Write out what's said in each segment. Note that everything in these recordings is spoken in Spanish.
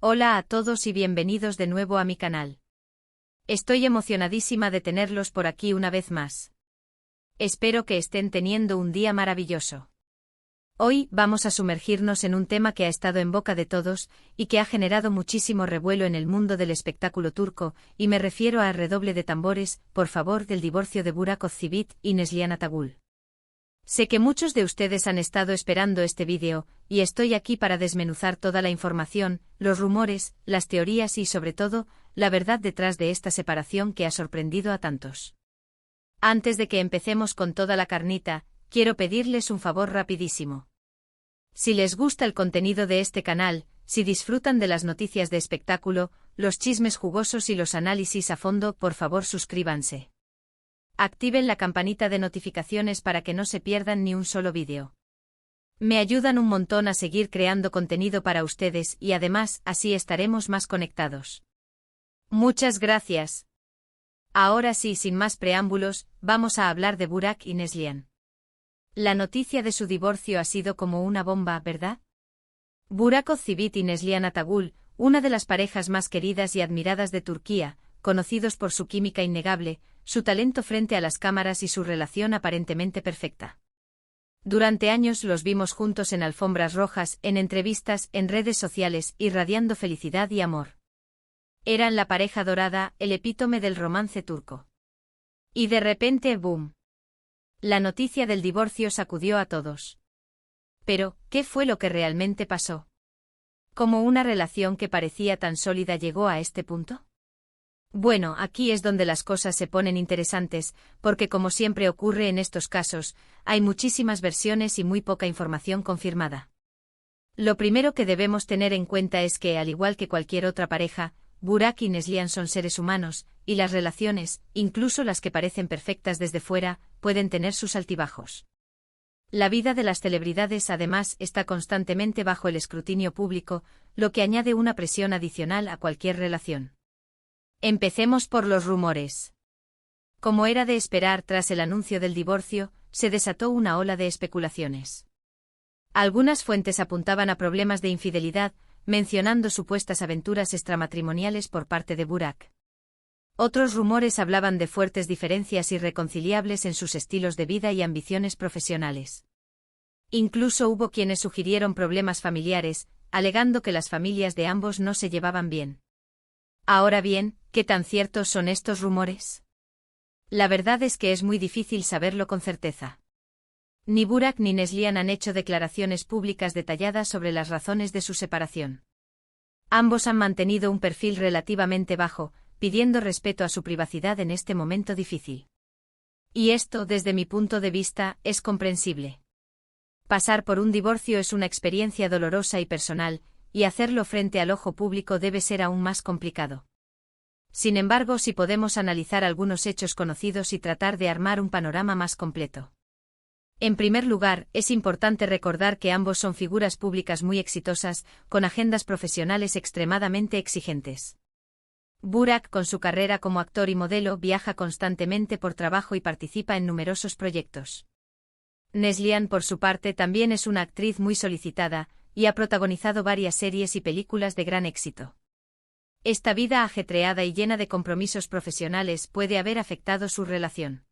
Hola a todos y bienvenidos de nuevo a mi canal. Estoy emocionadísima de tenerlos por aquí una vez más. Espero que estén teniendo un día maravilloso. Hoy vamos a sumergirnos en un tema que ha estado en boca de todos y que ha generado muchísimo revuelo en el mundo del espectáculo turco, y me refiero a redoble de tambores, por favor, del divorcio de Burak Özçivit y Neslihan Atagül. Sé que muchos de ustedes han estado esperando este vídeo, y estoy aquí para desmenuzar toda la información, los rumores, las teorías y sobre todo, la verdad detrás de esta separación que ha sorprendido a tantos. Antes de que empecemos con toda la carnita, quiero pedirles un favor rapidísimo. Si les gusta el contenido de este canal, si disfrutan de las noticias de espectáculo, los chismes jugosos y los análisis a fondo, por favor suscríbanse. Activen la campanita de notificaciones para que no se pierdan ni un solo vídeo. Me ayudan un montón a seguir creando contenido para ustedes y además así estaremos más conectados. Muchas gracias. Ahora sí, sin más preámbulos, vamos a hablar de Burak y Neslihan. La noticia de su divorcio ha sido como una bomba, ¿verdad? Burak Özçivit y Neslihan Atagül, una de las parejas más queridas y admiradas de Turquía, conocidos por su química innegable, su talento frente a las cámaras y su relación aparentemente perfecta. Durante años los vimos juntos en alfombras rojas, en entrevistas, en redes sociales, irradiando felicidad y amor. Eran la pareja dorada, el epítome del romance turco. Y de repente, ¡boom! La noticia del divorcio sacudió a todos. Pero, ¿qué fue lo que realmente pasó? ¿Cómo una relación que parecía tan sólida llegó a este punto? Bueno, aquí es donde las cosas se ponen interesantes, porque como siempre ocurre en estos casos, hay muchísimas versiones y muy poca información confirmada. Lo primero que debemos tener en cuenta es que, al igual que cualquier otra pareja, Burak y Neslihan son seres humanos, y las relaciones, incluso las que parecen perfectas desde fuera, pueden tener sus altibajos. La vida de las celebridades además está constantemente bajo el escrutinio público, lo que añade una presión adicional a cualquier relación. Empecemos por los rumores. Como era de esperar tras el anuncio del divorcio, se desató una ola de especulaciones. Algunas fuentes apuntaban a problemas de infidelidad, mencionando supuestas aventuras extramatrimoniales por parte de Burak. Otros rumores hablaban de fuertes diferencias irreconciliables en sus estilos de vida y ambiciones profesionales. Incluso hubo quienes sugirieron problemas familiares, alegando que las familias de ambos no se llevaban bien. Ahora bien, ¿qué tan ciertos son estos rumores? La verdad es que es muy difícil saberlo con certeza. Ni Burak ni Neslihan han hecho declaraciones públicas detalladas sobre las razones de su separación. Ambos han mantenido un perfil relativamente bajo, pidiendo respeto a su privacidad en este momento difícil. Y esto, desde mi punto de vista, es comprensible. Pasar por un divorcio es una experiencia dolorosa y personal, y hacerlo frente al ojo público debe ser aún más complicado. Sin embargo, sí podemos analizar algunos hechos conocidos y tratar de armar un panorama más completo. En primer lugar, es importante recordar que ambos son figuras públicas muy exitosas, con agendas profesionales extremadamente exigentes. Burak, con su carrera como actor y modelo, viaja constantemente por trabajo y participa en numerosos proyectos. Neslihan, por su parte, también es una actriz muy solicitada, y ha protagonizado varias series y películas de gran éxito. Esta vida ajetreada y llena de compromisos profesionales puede haber afectado su relación.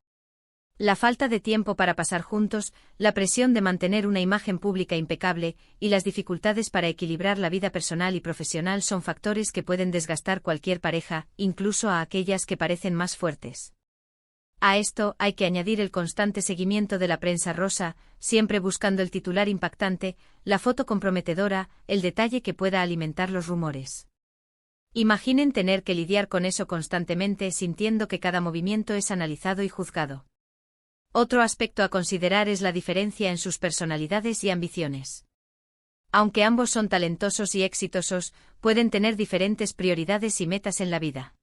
La falta de tiempo para pasar juntos, la presión de mantener una imagen pública impecable, y las dificultades para equilibrar la vida personal y profesional son factores que pueden desgastar cualquier pareja, incluso a aquellas que parecen más fuertes. A esto hay que añadir el constante seguimiento de la prensa rosa, siempre buscando el titular impactante, la foto comprometedora, el detalle que pueda alimentar los rumores. Imaginen tener que lidiar con eso constantemente, sintiendo que cada movimiento es analizado y juzgado. Otro aspecto a considerar es la diferencia en sus personalidades y ambiciones. Aunque ambos son talentosos y exitosos, pueden tener diferentes prioridades y metas en la vida.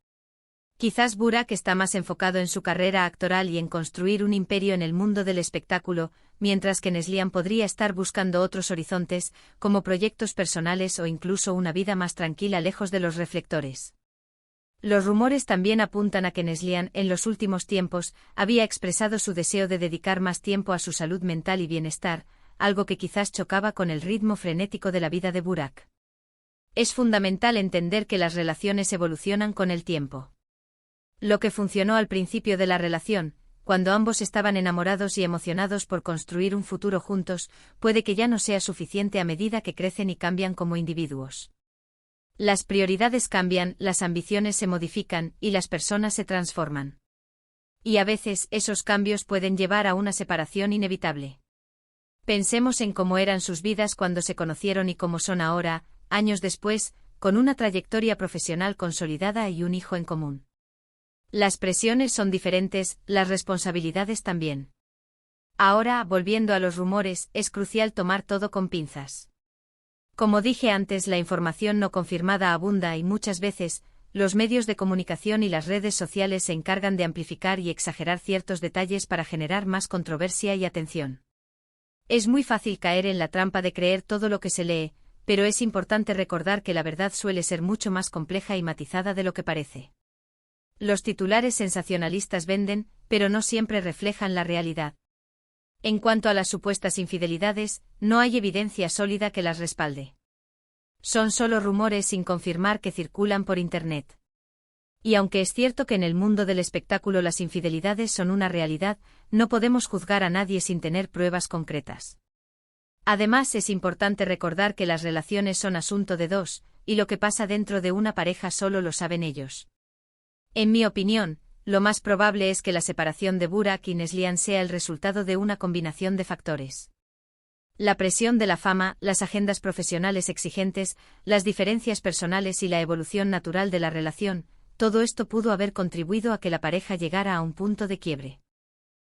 Quizás Burak está más enfocado en su carrera actoral y en construir un imperio en el mundo del espectáculo, mientras que Neslihan podría estar buscando otros horizontes, como proyectos personales o incluso una vida más tranquila lejos de los reflectores. Los rumores también apuntan a que Neslihan, en los últimos tiempos, había expresado su deseo de dedicar más tiempo a su salud mental y bienestar, algo que quizás chocaba con el ritmo frenético de la vida de Burak. Es fundamental entender que las relaciones evolucionan con el tiempo. Lo que funcionó al principio de la relación, cuando ambos estaban enamorados y emocionados por construir un futuro juntos, puede que ya no sea suficiente a medida que crecen y cambian como individuos. Las prioridades cambian, las ambiciones se modifican y las personas se transforman. Y a veces esos cambios pueden llevar a una separación inevitable. Pensemos en cómo eran sus vidas cuando se conocieron y cómo son ahora, años después, con una trayectoria profesional consolidada y un hijo en común. Las presiones son diferentes, las responsabilidades también. Ahora, volviendo a los rumores, es crucial tomar todo con pinzas. Como dije antes, la información no confirmada abunda y muchas veces, los medios de comunicación y las redes sociales se encargan de amplificar y exagerar ciertos detalles para generar más controversia y atención. Es muy fácil caer en la trampa de creer todo lo que se lee, pero es importante recordar que la verdad suele ser mucho más compleja y matizada de lo que parece. Los titulares sensacionalistas venden, pero no siempre reflejan la realidad. En cuanto a las supuestas infidelidades, no hay evidencia sólida que las respalde. Son solo rumores sin confirmar que circulan por Internet. Y aunque es cierto que en el mundo del espectáculo las infidelidades son una realidad, no podemos juzgar a nadie sin tener pruebas concretas. Además, es importante recordar que las relaciones son asunto de dos, y lo que pasa dentro de una pareja solo lo saben ellos. En mi opinión, lo más probable es que la separación de Burak y Neslihan sea el resultado de una combinación de factores. La presión de la fama, las agendas profesionales exigentes, las diferencias personales y la evolución natural de la relación, todo esto pudo haber contribuido a que la pareja llegara a un punto de quiebre.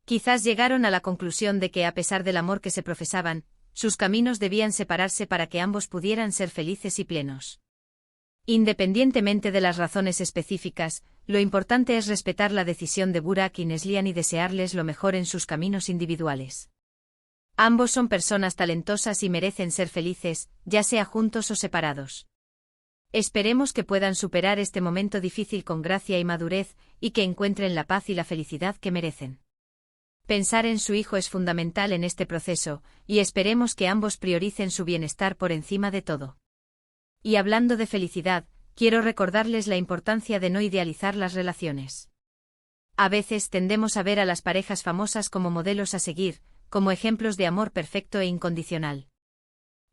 Quizás llegaron a la conclusión de que, a pesar del amor que se profesaban, sus caminos debían separarse para que ambos pudieran ser felices y plenos. Independientemente de las razones específicas, lo importante es respetar la decisión de Burak y Neslihan y desearles lo mejor en sus caminos individuales. Ambos son personas talentosas y merecen ser felices, ya sea juntos o separados. Esperemos que puedan superar este momento difícil con gracia y madurez, y que encuentren la paz y la felicidad que merecen. Pensar en su hijo es fundamental en este proceso, y esperemos que ambos prioricen su bienestar por encima de todo. Y hablando de felicidad, quiero recordarles la importancia de no idealizar las relaciones. A veces tendemos a ver a las parejas famosas como modelos a seguir, como ejemplos de amor perfecto e incondicional.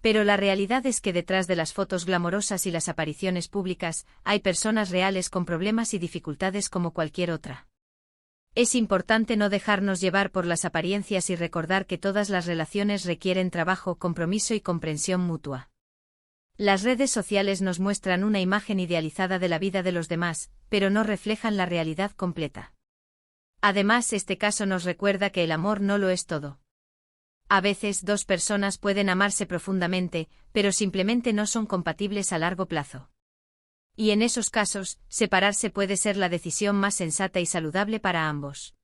Pero la realidad es que detrás de las fotos glamorosas y las apariciones públicas, hay personas reales con problemas y dificultades como cualquier otra. Es importante no dejarnos llevar por las apariencias y recordar que todas las relaciones requieren trabajo, compromiso y comprensión mutua. Las redes sociales nos muestran una imagen idealizada de la vida de los demás, pero no reflejan la realidad completa. Además, este caso nos recuerda que el amor no lo es todo. A veces dos personas pueden amarse profundamente, pero simplemente no son compatibles a largo plazo. Y en esos casos, separarse puede ser la decisión más sensata y saludable para ambos.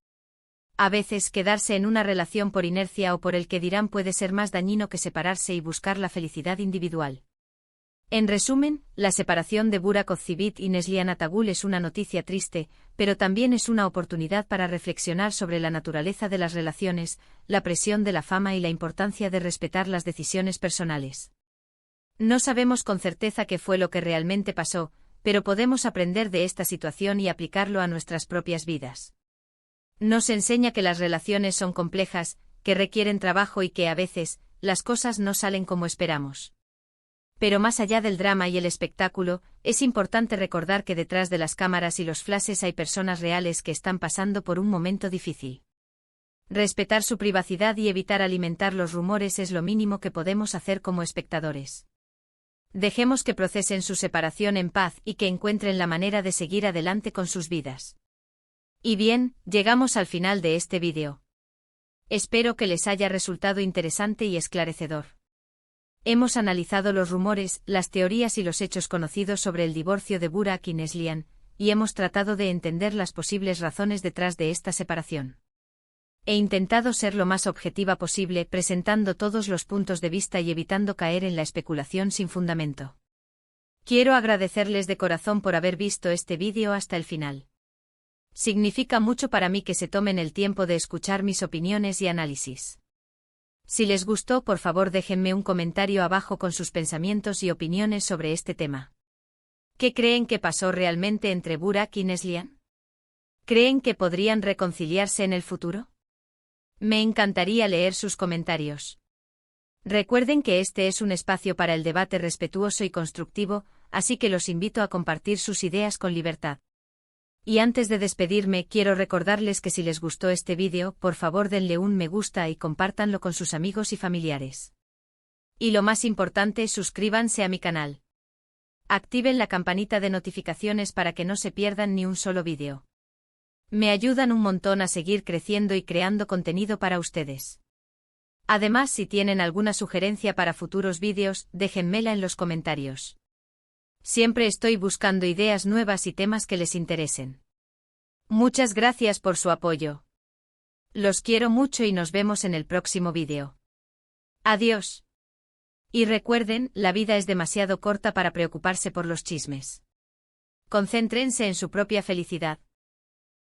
A veces quedarse en una relación por inercia o por el que dirán puede ser más dañino que separarse y buscar la felicidad individual. En resumen, la separación de Burak Özçivit y Neslihan Atagül es una noticia triste, pero también es una oportunidad para reflexionar sobre la naturaleza de las relaciones, la presión de la fama y la importancia de respetar las decisiones personales. No sabemos con certeza qué fue lo que realmente pasó, pero podemos aprender de esta situación y aplicarlo a nuestras propias vidas. Nos enseña que las relaciones son complejas, que requieren trabajo y que a veces, las cosas no salen como esperamos. Pero más allá del drama y el espectáculo, es importante recordar que detrás de las cámaras y los flashes hay personas reales que están pasando por un momento difícil. Respetar su privacidad y evitar alimentar los rumores es lo mínimo que podemos hacer como espectadores. Dejemos que procesen su separación en paz y que encuentren la manera de seguir adelante con sus vidas. Y bien, llegamos al final de este vídeo. Espero que les haya resultado interesante y esclarecedor. Hemos analizado los rumores, las teorías y los hechos conocidos sobre el divorcio de Burak y Neslihan, y hemos tratado de entender las posibles razones detrás de esta separación. He intentado ser lo más objetiva posible, presentando todos los puntos de vista y evitando caer en la especulación sin fundamento. Quiero agradecerles de corazón por haber visto este vídeo hasta el final. Significa mucho para mí que se tomen el tiempo de escuchar mis opiniones y análisis. Si les gustó, por favor déjenme un comentario abajo con sus pensamientos y opiniones sobre este tema. ¿Qué creen que pasó realmente entre Burak y Neslihan? ¿Creen que podrían reconciliarse en el futuro? Me encantaría leer sus comentarios. Recuerden que este es un espacio para el debate respetuoso y constructivo, así que los invito a compartir sus ideas con libertad. Y antes de despedirme, quiero recordarles que si les gustó este vídeo, por favor denle un me gusta y compártanlo con sus amigos y familiares. Y lo más importante, suscríbanse a mi canal. Activen la campanita de notificaciones para que no se pierdan ni un solo vídeo. Me ayudan un montón a seguir creciendo y creando contenido para ustedes. Además, si tienen alguna sugerencia para futuros vídeos, déjenmela en los comentarios. Siempre estoy buscando ideas nuevas y temas que les interesen. Muchas gracias por su apoyo. Los quiero mucho y nos vemos en el próximo vídeo. Adiós. Y recuerden, la vida es demasiado corta para preocuparse por los chismes. Concéntrense en su propia felicidad.